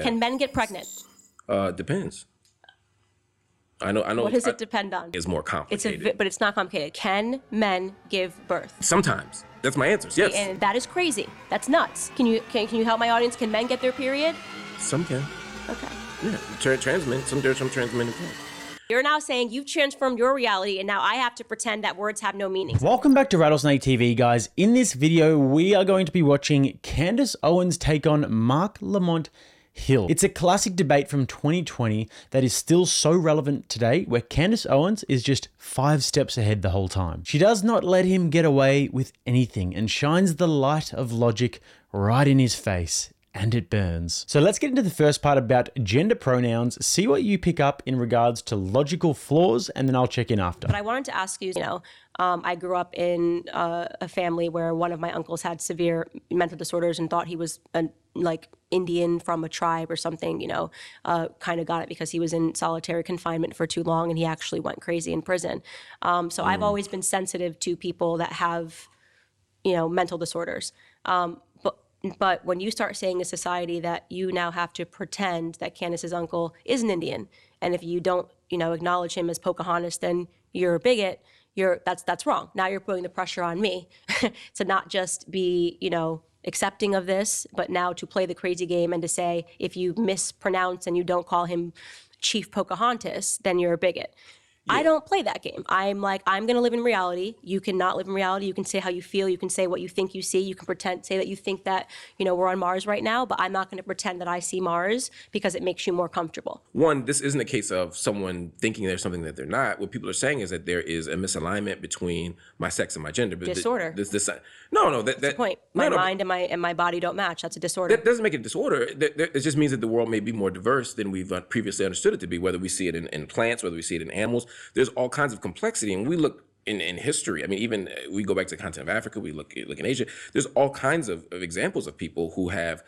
Can men get pregnant? Depends. I know. What does it depend on? It's more complicated. But it's not complicated. Can men give birth? Sometimes. That's my answer. Yes. And that is crazy. That's nuts. Can you help my audience? Can men get their period? Some can. Okay. Yeah. Trans men. Some trans men can. You're now saying you've transformed your reality, and now I have to pretend that words have no meaning. Welcome back to Rattlesnake TV, guys. In this video, we are going to be watching Candace Owens take on Mark Lamont Hill. It's a classic debate from 2020 that is still so relevant today, where Candace Owens is just 5 steps ahead the whole time. She does not let him get away with anything and shines the light of logic right in his face. And it burns. So let's get into the first part about gender pronouns, see what you pick up in regards to logical flaws, and then I'll check in after. But I wanted to ask you, I grew up in a family where one of my uncles had severe mental disorders and thought he was like Indian from a tribe or something, kind of got it because he was in solitary confinement for too long and he actually went crazy in prison. So I've always been sensitive to people that have, mental disorders. But when you start saying in society that you now have to pretend that Candace's uncle is an Indian, and if you don't, acknowledge him as Pocahontas, then you're a bigot. That's wrong. Now you're putting the pressure on me to not just be, accepting of this, but now to play the crazy game and to say if you mispronounce and you don't call him Chief Pocahontas, then you're a bigot. Yeah. I don't play that game. I'm like, I'm going to live in reality. You cannot live in reality. You can say how you feel. You can say what you think you see. You can say that you think that, we're on Mars right now, but I'm not going to pretend that I see Mars because it makes you more comfortable. One, this isn't a case of someone thinking there's something that they're not. What people are saying is that there is a misalignment between my sex and my gender. Disorder. That's the point. My mind and my body don't match. That's a disorder. That doesn't make it a disorder. It just means that the world may be more diverse than we've previously understood it to be, whether we see it in plants, whether we see it in animals. There's all kinds of complexity, and we look in history. I mean, even we go back to the continent of Africa, we look in Asia. There's all kinds of examples of people who have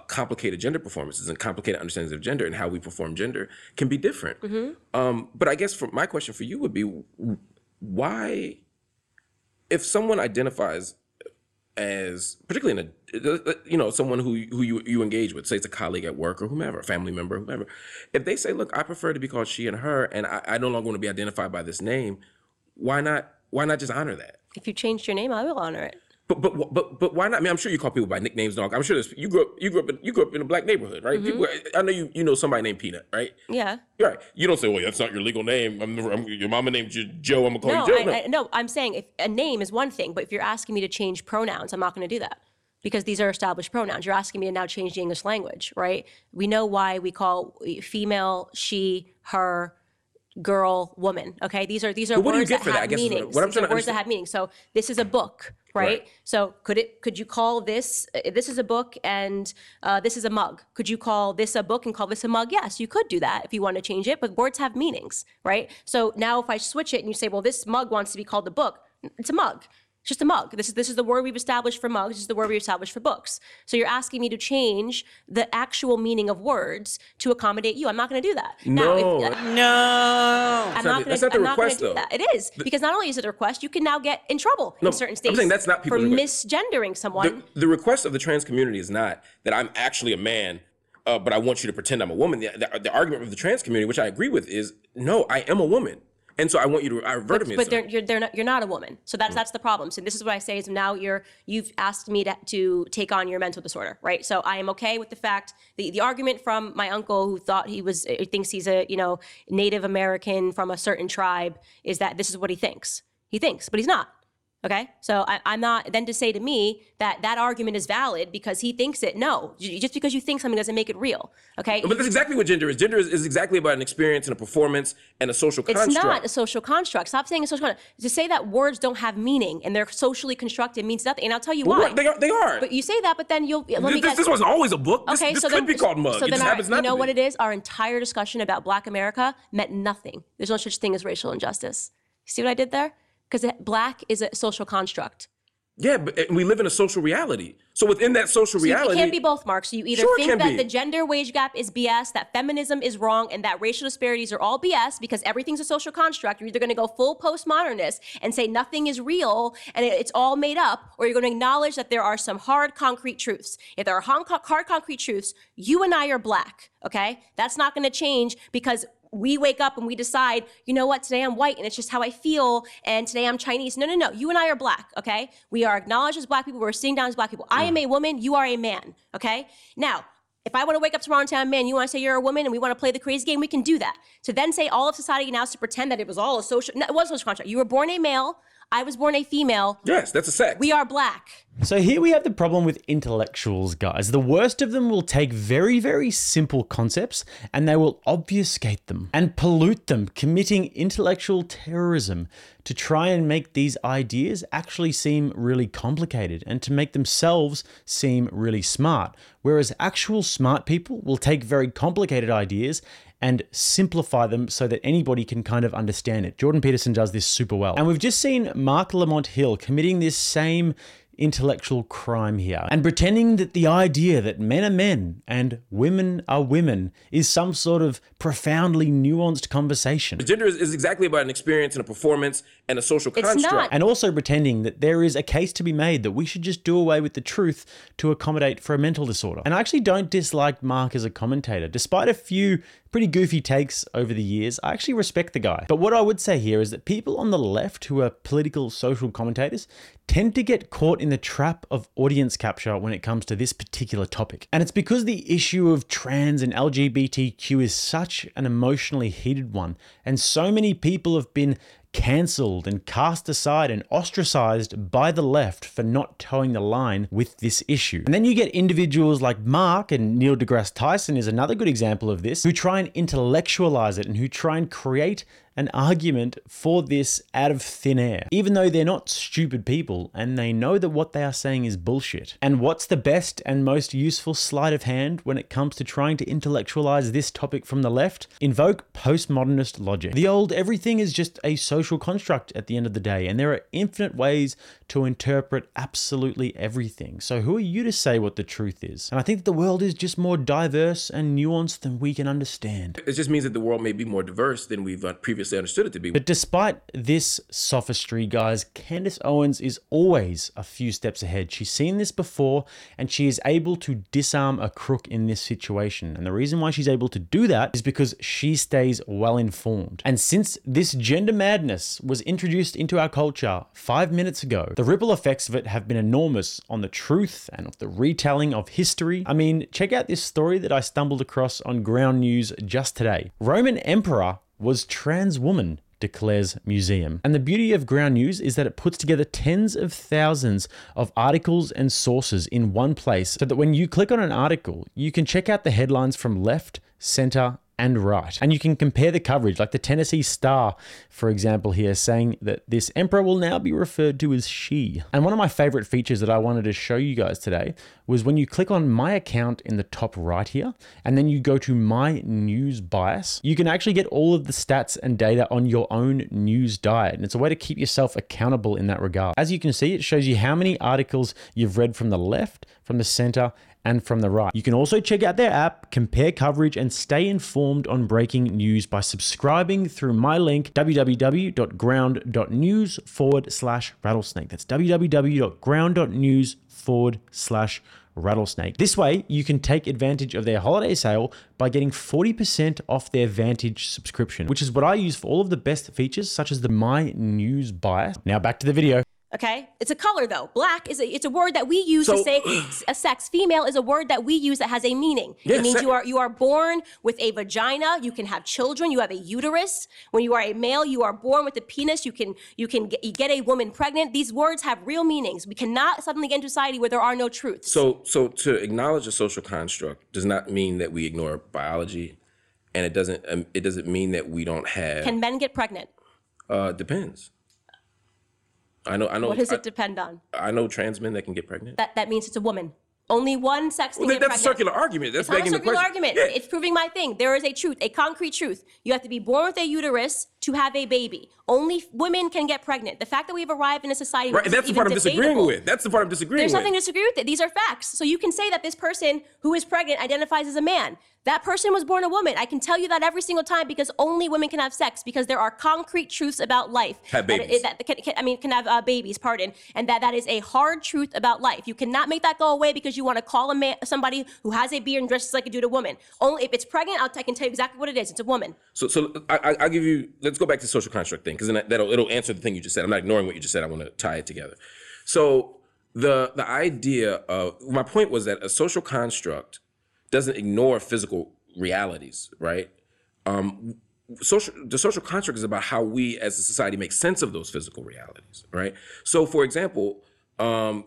complicated gender performances and complicated understandings of gender, and how we perform gender can be different. Mm-hmm. But I guess my question for you would be, why, if someone identifies as, particularly in someone who you engage with, say it's a colleague at work or whomever, a family member, whomever, if they say, look, I prefer to be called she and her, and I no longer want to be identified by this name, why not just honor that? If you changed your name, I will honor it. But why not? I mean, I'm sure you call people by nicknames and all. I'm sure you grew up in a black neighborhood, right? Mm-hmm. People, I know you know somebody named Peanut, right? Yeah. You're right. You don't say, well, that's not your legal name. Your mama named you Joe. I'm gonna call you Joe. No, I'm saying if a name is one thing, but if you're asking me to change pronouns, I'm not going to do that because these are established pronouns. You're asking me to now change the English language, right? We know why we call female she, her, girl, woman. Okay, these are words that have meanings. These are words that have meaning. So this is a book, right? So could you call this is a book and this is a mug? Could you call this a book and call this a mug? Yes, you could do that if you want to change it. But words have meanings, right? So now if I switch it and you say, well, this mug wants to be called a book, it's a mug. It's just a mug. This is the word we've established for mugs. This is the word we've established for books. So you're asking me to change the actual meaning of words to accommodate you. I'm not going to do that. No. That's not the request, though. It is, because not only is it a request, you can now get in trouble in certain states. I'm saying that's not for misgendering someone. The request of the trans community is not that I'm actually a man, but I want you to pretend I'm a woman. The argument of the trans community, which I agree with, is no, I am a woman. And so I want you to revert me. But you're not a woman. So that's the problem. So this is what I say is now you've asked me to take on your mental disorder, right? So I am okay with the fact the argument from my uncle who thinks he's a Native American from a certain tribe is that this is what he thinks. He thinks, but he's not. Okay, so I'm not, then to say to me that argument is valid because he thinks it, no. Just because you think something doesn't make it real, okay? But that's exactly what gender is. Gender is exactly about an experience and a performance and a social construct. It's not a social construct. Stop saying a social construct. To say that words don't have meaning and they're socially constructed means nothing, and I'll tell you why. They are. But you say that, but then This wasn't always a book. Okay, this could be called mug. So it then just happens not to be. What it is? Our entire discussion about Black America meant nothing. There's no such thing as racial injustice. See what I did there? Because black is a social construct. Yeah, but we live in a social reality. So within that social reality, it can't be both, Mark. So you either Sure it think can that be. the gender wage gap is BS, that feminism is wrong, and that racial disparities are all BS because everything's a social construct. You're either going to go full postmodernist and say nothing is real and it's all made up, or you're going to acknowledge that there are some hard, concrete truths. If there are hard, concrete truths, you and I are black, okay? That's not going to change because we wake up and we decide, you know what, today I'm white and it's just how I feel, and today I'm Chinese. No. You and I are black, okay? We are acknowledged as black people. We're sitting down as black people. I am a woman. You are a man, okay? Now, if I want to wake up tomorrow and say I'm a man, you want to say you're a woman, and we want to play the crazy game, we can do that. To then say all of society now is to pretend that it was all a social, no, it was a social contract. You were born a male. I was born a female. yes, that's a sex. We are black. So here we have the problem with intellectuals, guys. The worst of them will take very, very simple concepts and they will obfuscate them and pollute them, committing intellectual terrorism to try and make these ideas actually seem really complicated and to make themselves seem really smart. Whereas actual smart people will take very complicated ideas and simplify them so that anybody can kind of understand it. Jordan Peterson does this super well. And we've just seen Mark Lamont Hill committing this same intellectual crime here and pretending that the idea that men are men and women are women is some sort of profoundly nuanced conversation. Gender is exactly about an experience and a performance and a social It's construct. not. And also pretending that there is a case to be made that we should just do away with the truth to accommodate for a mental disorder. And I actually don't dislike Mark as a commentator. Despite a few pretty goofy takes over the years, I actually respect the guy. But what I would say here is that people on the left who are political social commentators tend to get caught in the trap of audience capture when it comes to this particular topic. And it's because the issue of trans and LGBTQ is such an emotionally heated one, and so many people have been cancelled and cast aside and ostracized by the left for not towing the line with this issue. And then you get individuals like Mark, and Neil deGrasse Tyson is another good example of this, who try and intellectualize it and who try and create an argument for this out of thin air, even though they're not stupid people and they know that what they are saying is bullshit. And what's the best and most useful sleight of hand when it comes to trying to intellectualize this topic from the left? Invoke postmodernist logic. The old everything is just a social construct at the end of the day, and there are infinite ways to interpret absolutely everything. So who are you to say what the truth is? And I think that the world is just more diverse and nuanced than we can understand. It just means that the world may be more diverse than we've previously understood it to be. But despite this sophistry, guys, Candace Owens is always a few steps ahead. She's seen this before and she is able to disarm a crook in this situation. And the reason why she's able to do that is because she stays well informed. And since this gender madness was introduced into our culture 5 minutes ago, the ripple effects of it have been enormous on the truth and of the retelling of history. I mean, check out this story that I stumbled across on Ground News just today. Roman Emperor was trans woman, declares museum. And the beauty of Ground News is that it puts together tens of thousands of articles and sources in one place so that when you click on an article, you can check out the headlines from left, center, and right. And you can compare the coverage, like the Tennessee Star, for example, here saying that this emperor will now be referred to as she. And one of my favorite features that I wanted to show you guys today was when you click on my account in the top right here, and then you go to my news bias, you can actually get all of the stats and data on your own news diet. And it's a way to keep yourself accountable in that regard. As you can see, it shows you how many articles you've read from the left, from the center, and from the right. You can also check out their app, compare coverage, and stay informed on breaking news by subscribing through my link, www.ground.news/rattlesnake. That's www.ground.news/rattlesnake. This way, you can take advantage of their holiday sale by getting 40% off their Vantage subscription, which is what I use for all of the best features, such as the My News bias. Now back to the video. Okay, it's a color though. Black is it's a word that we use to say a sex. Female is a word that we use that has a meaning. Yes, it means you are born with a vagina. You can have children. You have a uterus. When you are a male, you are born with a penis. You get a woman pregnant. These words have real meanings. We cannot suddenly get into society where there are no truths. So to acknowledge a social construct does not mean that we ignore biology, and it doesn't mean that we don't have. Can men get pregnant? Depends. I know. What does it depend on? I know trans men that can get pregnant. That means it's a woman. Only one sex can get pregnant. That's a circular argument. That's it's not a begging the circular question. argument. Yeah. It's proving my thing. There is a truth, a concrete truth. You have to be born with a uterus to have a baby. Only women can get pregnant. The fact that we've arrived in a society Right, and that's the part I'm disagreeing with. That's the part I'm disagreeing There's with. nothing to disagree with it. These are facts. So you can say that this person who is pregnant identifies as a man. That person was born a woman. I can tell you that every single time because only women can have sex because there are concrete truths about life. Have babies. Can have babies, pardon. And that is a hard truth about life. You cannot make that go away because you want to call a man, somebody who has a beard and dresses like a dude a woman. Only if it's pregnant, I can tell you exactly what it is. It's a woman. So I'll give you, let's go back to the social construct thing, because then it'll answer the thing you just said. I'm not ignoring what you just said. I want to tie it together. So the idea of, my point was that a social construct doesn't ignore physical realities, right? The social construct is about how we as a society make sense of those physical realities, right? So for example,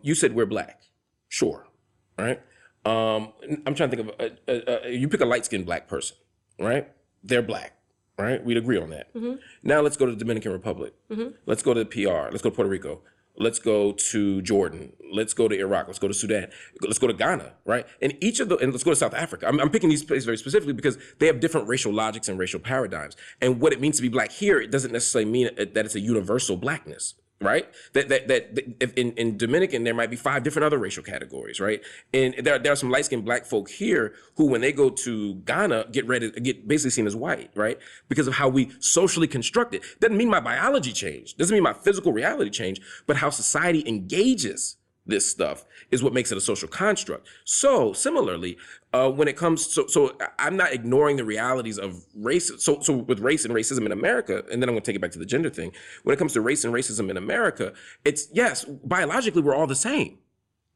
you said we're black. Sure, right? I'm trying to think of, you pick a light-skinned black person, right? They're black, right? We'd agree on that. Mm-hmm. Now let's go to the Dominican Republic. Mm-hmm. Let's go to PR. Let's go to Puerto Rico. Let's go to Jordan. Let's go to Iraq. Let's go to Sudan. Let's go to Ghana, right? And let's go to South Africa. I'm picking these places very specifically because they have different racial logics and racial paradigms. And what it means to be black here, it doesn't necessarily mean that it's a universal blackness, right? That if in Dominican, there might be 5 different other racial categories, right? And there are some light-skinned black folk here who, when they go to Ghana, get basically seen as white, right? Because of how we socially construct it. Doesn't mean my biology changed. Doesn't mean my physical reality changed, but how society engages this stuff is what makes it a social construct. So similarly, when it comes so I'm not ignoring the realities of race. So with race and racism in America, and then I'm going to take it back to the gender thing. When it comes to race and racism in America, it's, yes, biologically we're all the same,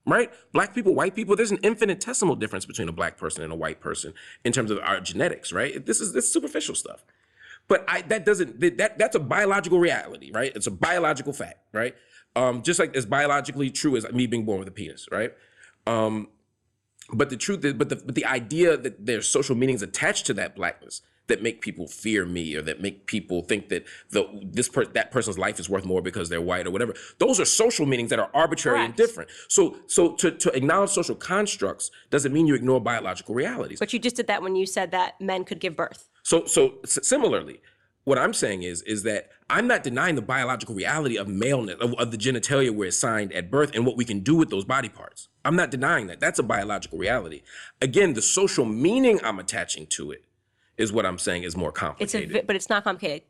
right? Black people, white people, there's an infinitesimal difference between a black person and a white person in terms of our genetics, right? This is superficial stuff. But that's a biological reality, right? It's a biological fact, right? Just like as biologically true as me being born with a penis, right? But the truth is, but the idea that there's social meanings attached to that blackness that make people fear me, or that make people think that that person's life is worth more because they're white or whatever, those are social meanings that are arbitrary Correct. and different. So to acknowledge social constructs doesn't mean you ignore biological realities. But you just did that when you said that men could give birth. So similarly, what I'm saying is that I'm not denying the biological reality of maleness, of the genitalia we're assigned at birth and what we can do with those body parts. I'm not denying that. That's a biological reality. Again, the social meaning I'm attaching to it is what I'm saying is more complicated. But it's not complicated.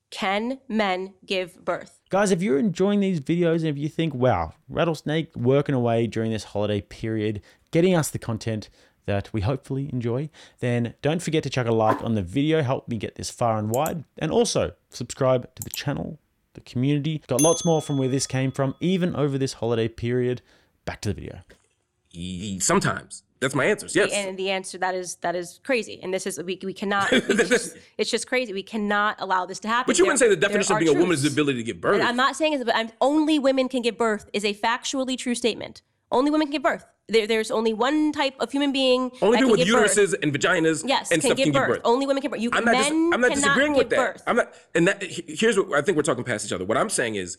Can men give birth? Guys, if you're enjoying these videos and if you think, wow, Rattlesnake working away during this holiday period, getting us the content that we hopefully enjoy, then don't forget to chuck a like on the video, help me get this far and wide, and also subscribe to the channel, the community. Got lots more from where this came from, even over this holiday period. Back to the video. Sometimes. That's my answer. Yes. And the answer, that is crazy. And this is, we cannot, it's just crazy. We cannot allow this to happen. But you wouldn't say the definition of being a woman is the ability to give birth. And I'm not saying it, but only women can give birth is a factually true statement. Only women can give birth. There's only one type of human being. Only that people can with give uteruses birth. And vaginas Yes, and can stuff give can give birth. birth. Only women can give birth. I'm not disagreeing with that. Birth. I'm not, and that, here's what I think we're talking past each other. What I'm saying is,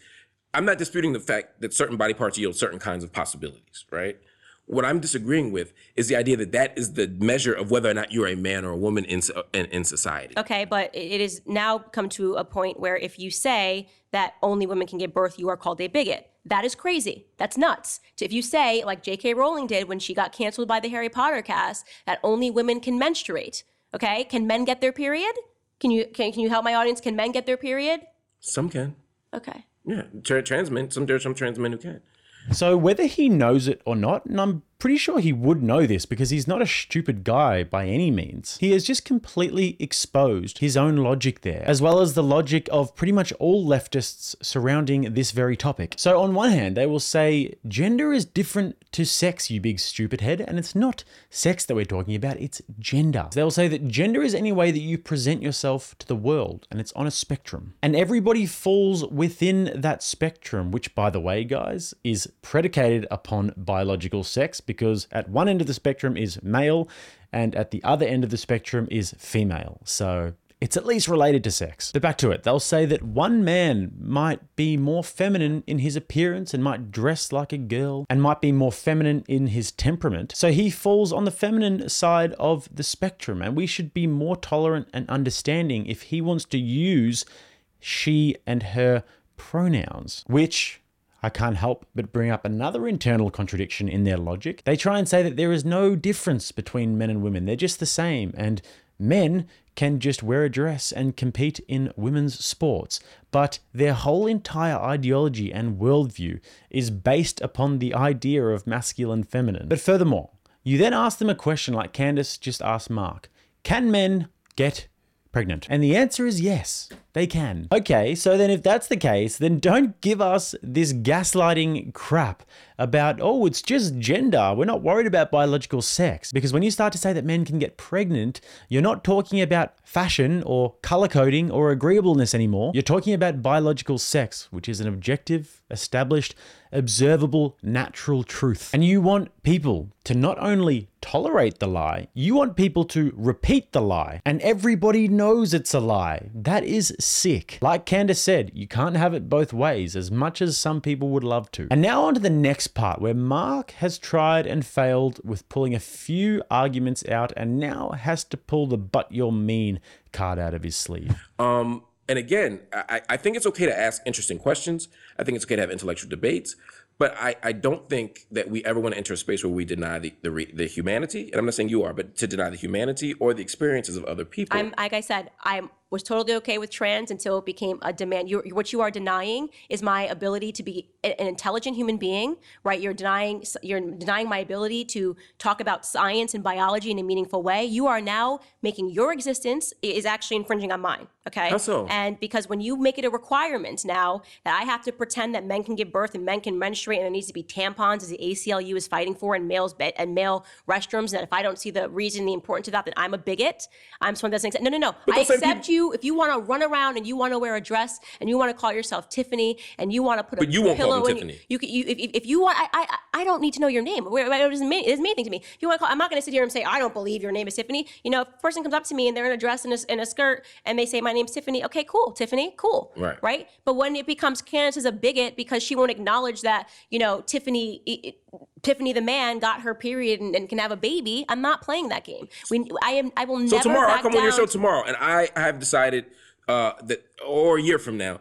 I'm not disputing the fact that certain body parts yield certain kinds of possibilities, right? What I'm disagreeing with is the idea that that is the measure of whether or not you're a man or a woman in society. Okay, but it has now come to a point where if you say that only women can give birth, you are called a bigot. That is crazy. That's nuts. If you say, like J.K. Rowling did when she got canceled by the Harry Potter cast, that only women can menstruate. Okay, can men get their period? Can you help my audience? Can men get their period? Some can. Okay. Yeah, trans men. There's some trans men who can. So whether he knows it or not, and I'm pretty sure he would know this because he's not a stupid guy by any means, he has just completely exposed his own logic there, as well as the logic of pretty much all leftists surrounding this very topic. So on one hand, they will say, gender is different to sex, you big stupid head, and it's not sex that we're talking about, it's gender. They'll say that gender is any way that you present yourself to the world, and it's on a spectrum. And everybody falls within that spectrum, which, by the way, guys, is predicated upon biological sex, because at one end of the spectrum is male and at the other end of the spectrum is female. So it's at least related to sex. But back to it, they'll say that one man might be more feminine in his appearance and might dress like a girl and might be more feminine in his temperament. So he falls on the feminine side of the spectrum, and we should be more tolerant and understanding if he wants to use she and her pronouns, which I can't help but bring up another internal contradiction in their logic. They try and say that there is no difference between men and women. They're just the same. And men can just wear a dress and compete in women's sports. But their whole entire ideology and worldview is based upon the idea of masculine feminine. But furthermore, you then ask them a question like Candace just asked Mark. Can men get pregnant? And the answer is yes, they can. Okay, so then if that's the case, then don't give us this gaslighting crap about, oh, it's just gender. We're not worried about biological sex. Because when you start to say that men can get pregnant, you're not talking about fashion or color coding or agreeableness anymore. You're talking about biological sex, which is an objective, established, observable, natural truth. And you want people to not only tolerate the lie, you want people to repeat the lie. And everybody knows it's a lie. That is sick. Like Candace said, you can't have it both ways, as much as some people would love to. And now on to the next part, where Mark has tried and failed with pulling a few arguments out and now has to pull the "but you're mean" card out of his sleeve. And again, I think it's okay to ask interesting questions. I think it's okay to have intellectual debates. But I don't think that we ever want to enter a space where we deny the humanity. And I'm not saying you are, but to deny the humanity or the experiences of other people. Like I said, I was totally okay with trans until it became a demand. What you are denying is my ability to be an intelligent human being, right? You're denying my ability to talk about science and biology in a meaningful way. You are now making your existence is actually infringing on mine, okay? How so? And because when you make it a requirement now that I have to pretend that men can give birth and men can menstruate and there needs to be tampons, as the ACLU is fighting for, in male restrooms, and that if I don't see the reason, the importance of that, then I'm a bigot. I'm someone that doesn't accept. No. I accept you if you want to run around and you want to wear a dress and you want to call yourself Tiffany and you want to put but a you won't pillow call me in Tiffany. If you want, I don't need to know your name. It doesn't mean anything to me. If you want to call, I'm not going to sit here and say I don't believe your name is Tiffany. You know, if a person comes up to me and they're in a dress and a skirt and they say my name's Tiffany, okay, cool, Tiffany, cool, right? But when it becomes Candace is a bigot because she won't acknowledge that, you know, Tiffany the man got her period and can have a baby, I'm not playing that game. I will never. So tomorrow, I'll come on your show down. tomorrow, and I have decided that, or a year from now,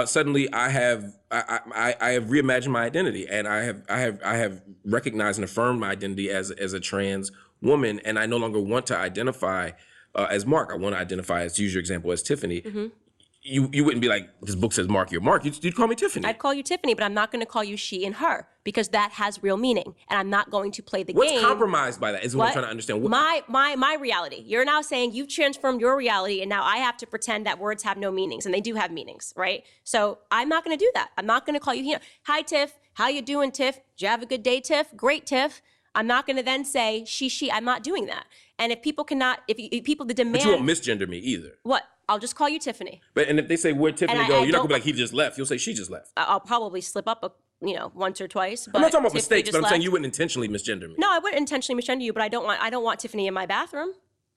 suddenly I have reimagined my identity, and I have recognized and affirmed my identity as a trans woman, and I no longer want to identify as Mark. I want to identify, as to use your example, as Tiffany. Mm-hmm. You wouldn't be like, this book says Mark, you're Mark. You'd call me Tiffany. I'd call you Tiffany, but I'm not going to call you she and her because that has real meaning, and I'm not going to play the game. What's compromised by that is what I'm trying to understand. My reality. You're now saying you've transformed your reality, and now I have to pretend that words have no meanings, and they do have meanings, right? So I'm not going to do that. I'm not going to call you, hi, Tiff. How you doing, Tiff? Did you have a good day, Tiff? Great, Tiff. I'm not going to then say she. I'm not doing that. And if people cannot, if people the demand. But you won't misgender me either. What? I'll just call you Tiffany. And if they say where'd Tiffany go, you're not gonna be like he just left. You'll say she just left. I'll probably slip up once or twice. But I'm not talking about Tiffany mistakes, but I'm saying you wouldn't intentionally misgender me. No, I wouldn't intentionally misgender you, but I don't want Tiffany in my bathroom.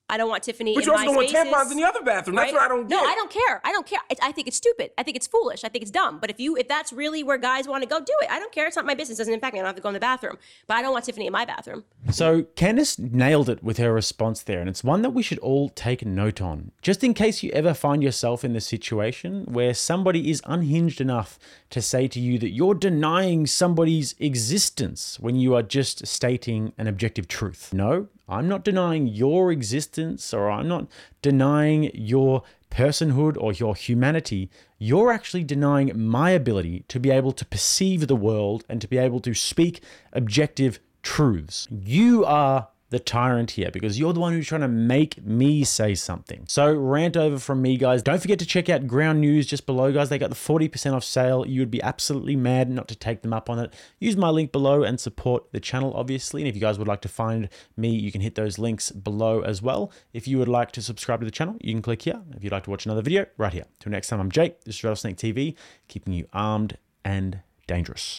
I don't want Tiffany in my spaces. But you also don't want tampons in the other bathroom. That's what I don't get. No, I don't care. I think it's stupid. I think it's foolish. I think it's dumb. But if that's really where guys want to go, do it. I don't care. It's not my business. It doesn't impact me. I don't have to go in the bathroom. But I don't want Tiffany in my bathroom. So Candace nailed it with her response there, and it's one that we should all take note on. Just in case you ever find yourself in the situation where somebody is unhinged enough to say to you that you're denying somebody's existence when you are just stating an objective truth. No, I'm not denying your existence, or I'm not denying your personhood or your humanity. You're actually denying my ability to be able to perceive the world and to be able to speak objective truths. You are the tyrant here because you're the one who's trying to make me say something. So rant over from me, guys. Don't forget to check out Ground News just below, guys. They got the 40% off sale. You would be absolutely mad not to take them up on it. Use my link below and support the channel, obviously. And if you guys would like to find me, you can hit those links below as well. If you would like to subscribe to the channel, you can click here. If you'd like to watch another video, right here. Till next time, I'm Jake. This is RattlesnakeTV, keeping you armed and dangerous.